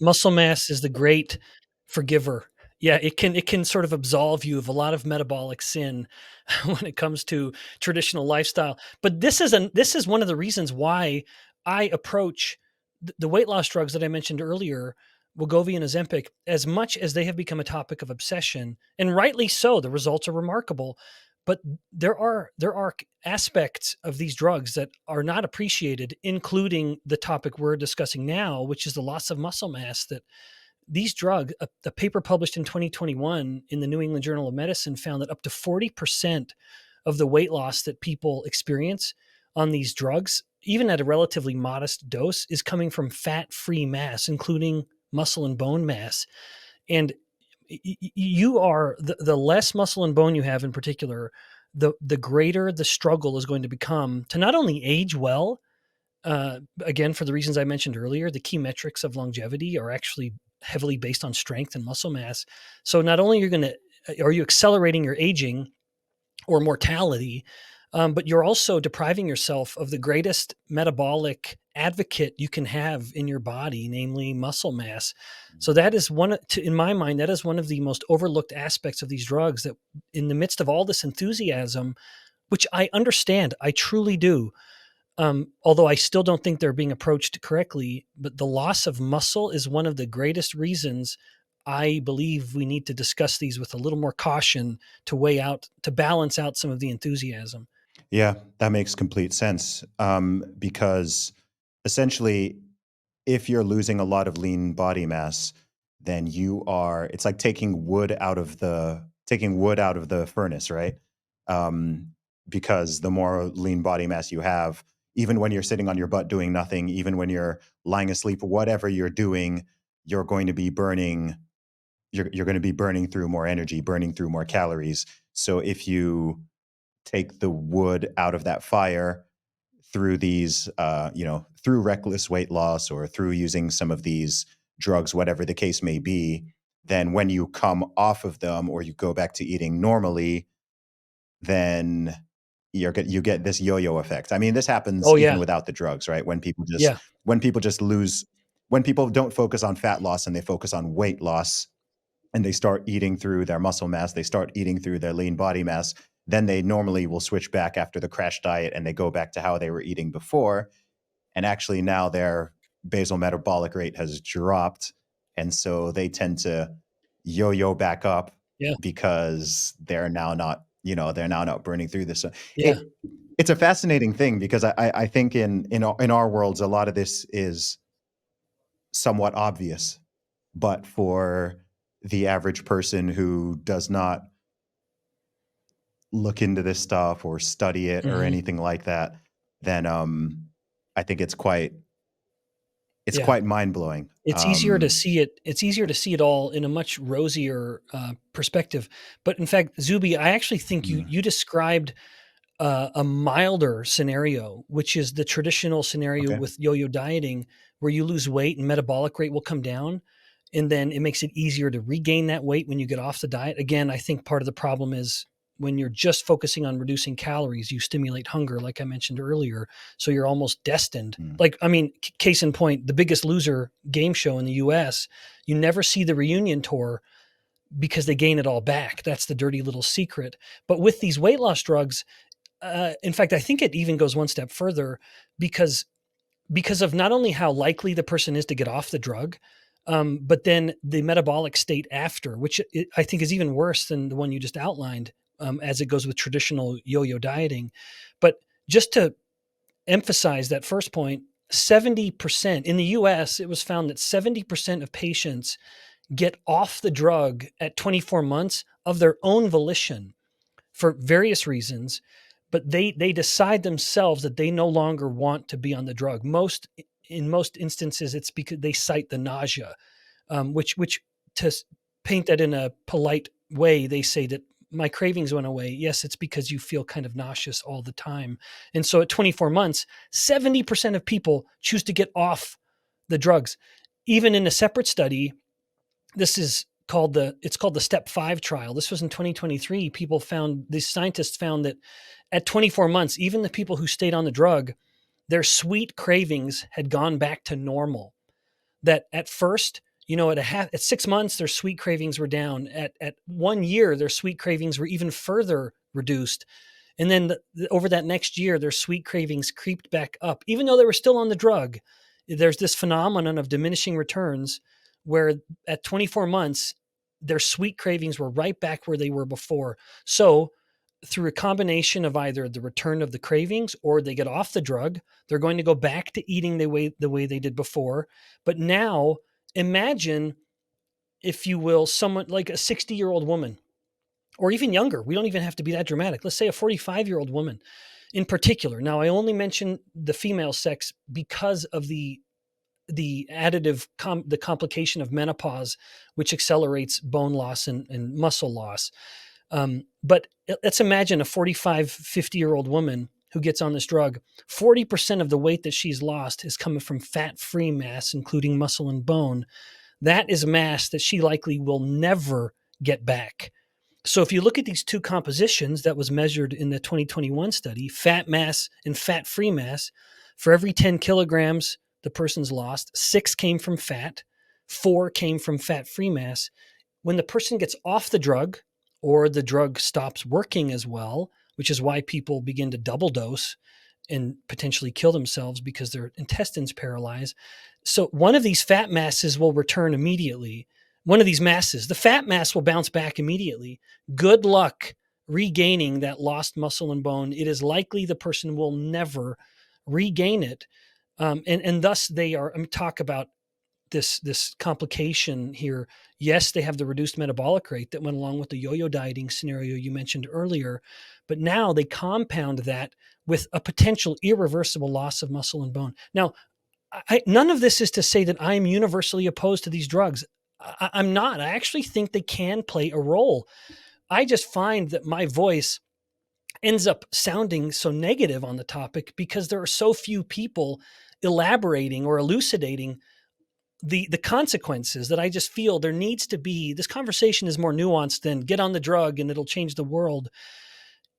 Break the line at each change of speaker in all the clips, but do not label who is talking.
Muscle mass is the great forgiver. Yeah, it can sort of absolve you of a lot of metabolic sin when it comes to traditional lifestyle. But this is one of the reasons why I approach the weight loss drugs that I mentioned earlier, Wegovy and Ozempic, as much as they have become a topic of obsession, and rightly so. The results are remarkable, but there are aspects of these drugs that are not appreciated, including the topic we're discussing now, which is the loss of muscle mass. That these drugs, a paper published in 2021 in the New England Journal of Medicine found that up to 40% of the weight loss that people experience on these drugs, even at a relatively modest dose, is coming from fat-free mass, including muscle and bone mass. And you are the less muscle and bone you have in particular, the greater the struggle is going to become to not only age well, again, for the reasons I mentioned earlier. The key metrics of longevity are actually heavily based on strength and muscle mass. So not only are you accelerating your aging or mortality, but you're also depriving yourself of the greatest metabolic advocate you can have in your body, namely muscle mass. So that is in my mind, that is one of the most overlooked aspects of these drugs. That in the midst of all this enthusiasm, which I understand, I truly do, although I still don't think they're being approached correctly, but the loss of muscle is one of the greatest reasons I believe we need to discuss these with a little more caution to balance out some of the enthusiasm.
Yeah, that makes complete sense. Because essentially, if you're losing a lot of lean body mass, then it's like taking wood out of the furnace, right? Um, because the more lean body mass you have, even when you're sitting on your butt doing nothing, even when you're lying asleep, whatever you're doing, you're going to be burning, you're going to be burning through more energy, burning through more calories. So if you take the wood out of that fire through through reckless weight loss or through using some of these drugs, whatever the case may be, then when you come off of them or you go back to eating normally, then you get this yo-yo effect. I mean, this happens
Oh
even
yeah,
without the drugs, right?
yeah,
When people just lose, when people don't focus on fat loss and they focus on weight loss, and they start eating through their muscle mass, they start eating through their lean body mass, then they normally will switch back after the crash diet and they go back to how they were eating before. And actually now their basal metabolic rate has dropped. And so they tend to yo-yo back up
yeah,
because they're now not burning through this. So
yeah.
it it's a fascinating thing because I think in our worlds, a lot of this is somewhat obvious, but for the average person who does not look into this stuff or study it or
Hmm.
anything like that, then I think it's
Yeah.
quite mind blowing.
It's easier to see it all in a much rosier perspective. But in fact, Zuby, I actually think you described a milder scenario, which is the traditional scenario
Okay.
with yo-yo dieting, where you lose weight and metabolic rate will come down, and then it makes it easier to regain that weight when you get off the diet. Again, I think part of the problem is when you're just focusing on reducing calories, you stimulate hunger, like I mentioned earlier. So you're almost destined.
Mm.
Like, I mean, case in point, The Biggest Loser game show in the US, you never see the reunion tour because they gain it all back. That's the dirty little secret. But with these weight loss drugs, in fact, I think it even goes one step further because of not only how likely the person is to get off the drug, but then the metabolic state after, which I think is even worse than the one you just outlined, as it goes with traditional yo-yo dieting. But just to emphasize that first point, 70% in the US, it was found that 70% of patients get off the drug at 24 months of their own volition for various reasons, but they decide themselves that they no longer want to be on the drug. In most instances, it's because they cite the nausea, which to paint that in a polite way, they say that my cravings went away. Yes, it's because you feel kind of nauseous all the time. And so at 24 months, 70% of people choose to get off the drugs. Even in a separate study, this is called the step 5 trial. This was in 2023. These scientists found that at 24 months, even the people who stayed on the drug, their sweet cravings had gone back to normal. That at first At 6 months, their sweet cravings were down. At 1 year, their sweet cravings were even further reduced. And then over that next year, their sweet cravings creeped back up, even though they were still on the drug. There's this phenomenon of diminishing returns where at 24 months, their sweet cravings were right back where they were before. So, through a combination of either the return of the cravings or they get off the drug, they're going to go back to eating the way they did before. But now, imagine, if you will, someone like a 60-year-old woman or even younger. We don't even have to be that dramatic. Let's say a 45-year-old woman in particular. Now, I only mention the female sex because of the additive the complication of menopause, which accelerates bone loss and muscle loss. But let's imagine a 45, 50-year-old woman who gets on this drug. 40% of the weight that she's lost is coming from fat-free mass, including muscle and bone. That is mass that she likely will never get back. So if you look at these two compositions that was measured in the 2021 study, fat mass and fat-free mass, for every 10 kilograms the person's lost, 6 came from fat, 4 came from fat-free mass. When the person gets off the drug or the drug stops working as well, which is why people begin to double dose and potentially kill themselves because their intestines paralyze. So one of these fat masses will return immediately. One of these masses, the fat mass, will bounce back immediately. Good luck regaining that lost muscle and bone. It is likely the person will never regain it. And thus they are, talk about this complication here. Yes, they have the reduced metabolic rate that went along with the yo-yo dieting scenario you mentioned earlier, but now they compound that with a potential irreversible loss of muscle and bone. Now, none of this is to say that I'm universally opposed to these drugs. I'm not. I actually think they can play a role. I just find that my voice ends up sounding so negative on the topic because there are so few people elaborating or elucidating the consequences, that I just feel there needs to be. This conversation is more nuanced than get on the drug and it'll change the world.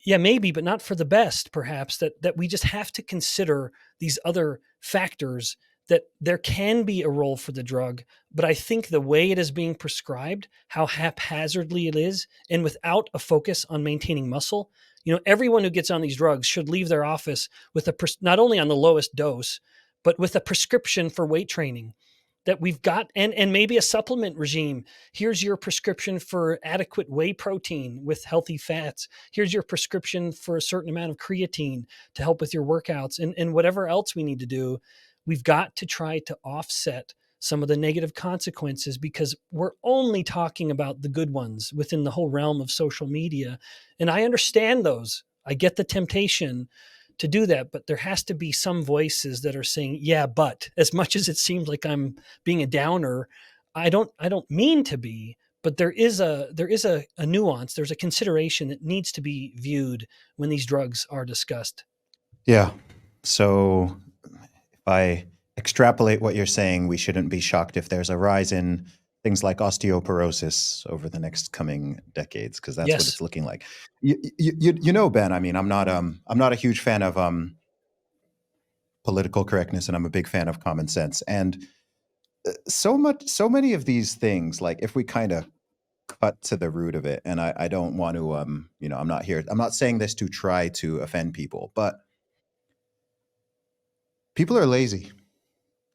Yeah, maybe, but not for the best, perhaps, that we just have to consider these other factors, that there can be a role for the drug, but I think the way it is being prescribed, how haphazardly it is, and without a focus on maintaining muscle. Everyone who gets on these drugs should leave their office with not only on the lowest dose, but with a prescription for weight training that we've got, and maybe a supplement regime. Here's your prescription for adequate whey protein with healthy fats. Here's your prescription for a certain amount of creatine to help with your workouts, and whatever else we need to do. We've got to try to offset some of the negative consequences, because we're only talking about the good ones within the whole realm of social media. And I understand those. I get the temptation to do that, but there has to be some voices that are saying, yeah, but, as much as it seems like I'm being a downer, I don't mean to be, but there is a nuance, there's a consideration that needs to be viewed when these drugs are discussed.
Yeah. So if I extrapolate what you're saying, we shouldn't be shocked if there's a rise in things like osteoporosis over the next coming decades, because that's what
Yes.
it's looking like. Ben. I mean, I'm not a huge fan of political correctness, and I'm a big fan of common sense. And so many of these things, like if we kind of cut to the root of it, and I don't want to, I'm not saying this to try to offend people, but people are lazy.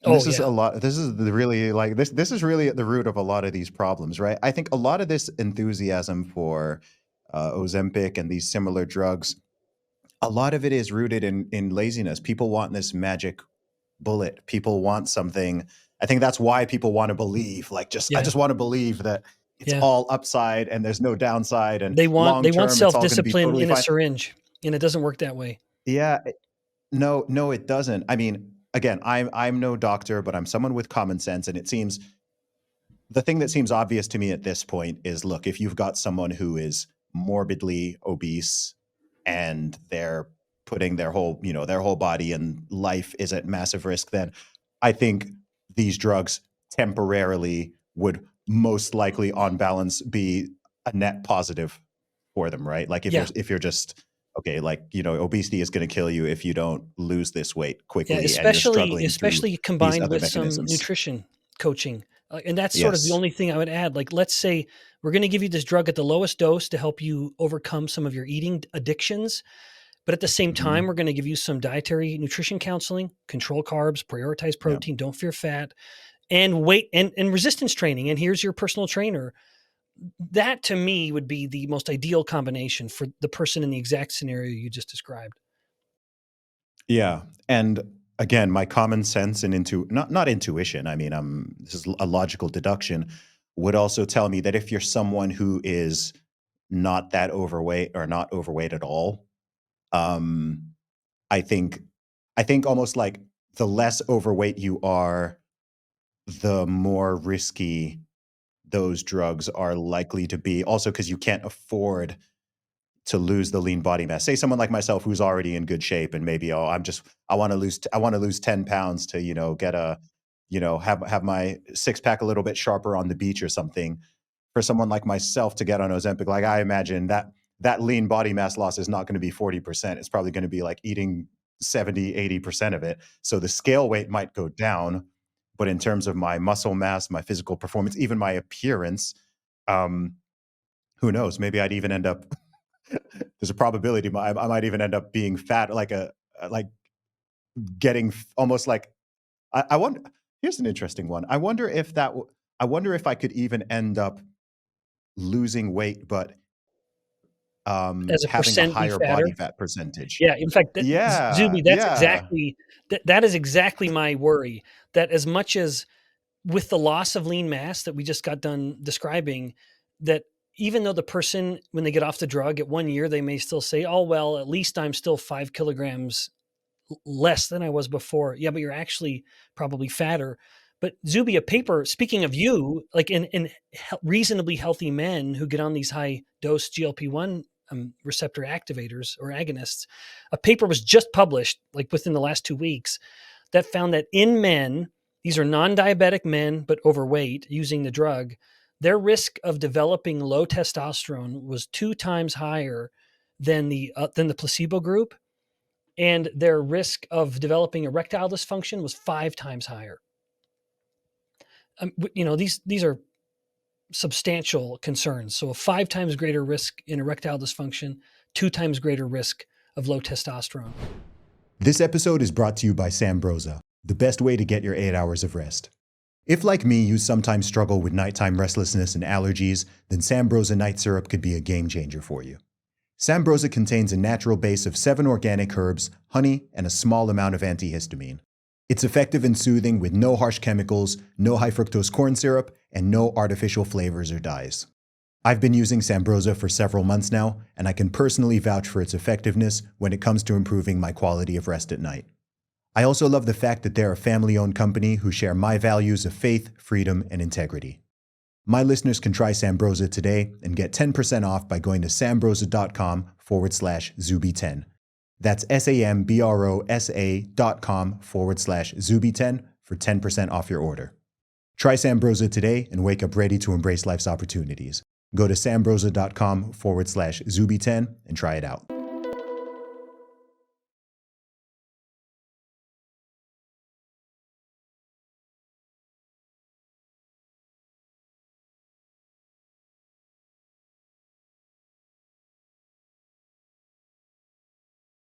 And
Oh
this is
yeah.
a lot. This is the really like this is really at the root of a lot of these problems, right? I think a lot of this enthusiasm for Ozempic and these similar drugs, a lot of it is rooted in laziness. People want this magic bullet. People want something. I think that's why people want to believe. I
Yeah.
just want to believe that it's
Yeah.
all upside and there's no downside, and
They
long
want
term it's all going to be
self-discipline
totally
in a
fine.
syringe, and it doesn't work that way.
Yeah, no, no, it doesn't. I mean, again, I'm no doctor, but I'm someone with common sense, and it seems the thing that seems obvious to me at this point is, look, if you've got someone who is morbidly obese and they're putting their whole body and life is at massive risk, then I think these drugs temporarily would most likely on balance be a net positive for them, right? Like
Yeah.
if you're just okay, like, obesity is going to kill you if you don't lose this weight
Yeah,
quickly and you're
especially
struggling through
especially
these
combined
other
with some
mechanisms.
nutrition coaching. And that's sort of the
Yes.
only thing I would add. Like, let's say we're going to give you this drug at the lowest dose to help you overcome some of your eating addictions. But at the same time,
Mhm.
we're going to give you some dietary nutrition counseling, control carbs, prioritize
Yeah.
protein, don't fear fat, and weight and resistance training. And here's your personal trainer. That to me would be the most ideal combination for the person in the exact scenario you just described.
Yeah, and again, my common sense and not intuition, I mean, this is a logical deduction, would also tell me that if you're someone who is not that overweight or not overweight at all, um, I think almost like the less overweight you are, the more risky those drugs are likely to be. Also, because you can't afford to lose the lean body mass. Say someone like myself who's already in good shape and maybe, oh, I want to lose 10 pounds to, get a, have my six pack a little bit sharper on the beach or something. For someone like myself to get on Ozempic, like I imagine that lean body mass loss is not going to be 40%. It's probably going to be like eating 70, 80% of it. So the scale weight might go down, but in terms of my muscle mass, my physical performance, even my appearance, um, who knows? Maybe I'd even end up there's a probability I might even end up being fat, like like getting almost like I wonder. Here's an interesting one. I wonder if I could even end up losing weight, but
As a
having a
percent be
higher
fatter.
body fat percentage.
Yeah, in fact,
Yeah,
Zuby, that's
yeah.
exactly that is exactly my worry. That as much as with the loss of lean mass that we just got done describing, that even though the person, when they get off the drug at 1 year, they may still say, "Oh well, at least I'm still 5 kilograms less than I was before." Yeah, but you're actually probably fatter. But Zuby, a paper, speaking of you, like in reasonably healthy men who get on these high dose GLP-1 receptor activators or agonists, a paper was just published like within the last 2 weeks that found that in men, these are non-diabetic men but overweight using the drug, their risk of developing low testosterone was 2 times higher than the placebo group, and their risk of developing erectile dysfunction was 5 times higher. These are substantial concerns. So a 5 times greater risk in erectile dysfunction, 2 times greater risk of low testosterone.
This episode is brought to you by Sambrosa, the best way to get your 8 hours of rest. If, like me, you sometimes struggle with nighttime restlessness and allergies, then Sambrosa Night Syrup could be a game changer for you. Sambrosa contains a natural base of 7 organic herbs, honey, and a small amount of antihistamine. It's effective and soothing with no harsh chemicals, no high fructose corn syrup, and no artificial flavors or dyes. I've been using Sambrosa for several months now, and I can personally vouch for its effectiveness when it comes to improving my quality of rest at night. I also love the fact that they're a family-owned company who share my values of faith, freedom, and integrity. My listeners can try Sambrosa today and get 10% off by going to sambrosa.com/Zuby10. That's SAMBROSA.com/Zuby10 for 10% off your order. Try Sambrosa today and wake up ready to embrace life's opportunities. Go to sambrosa.com/Zuby10 and try it out.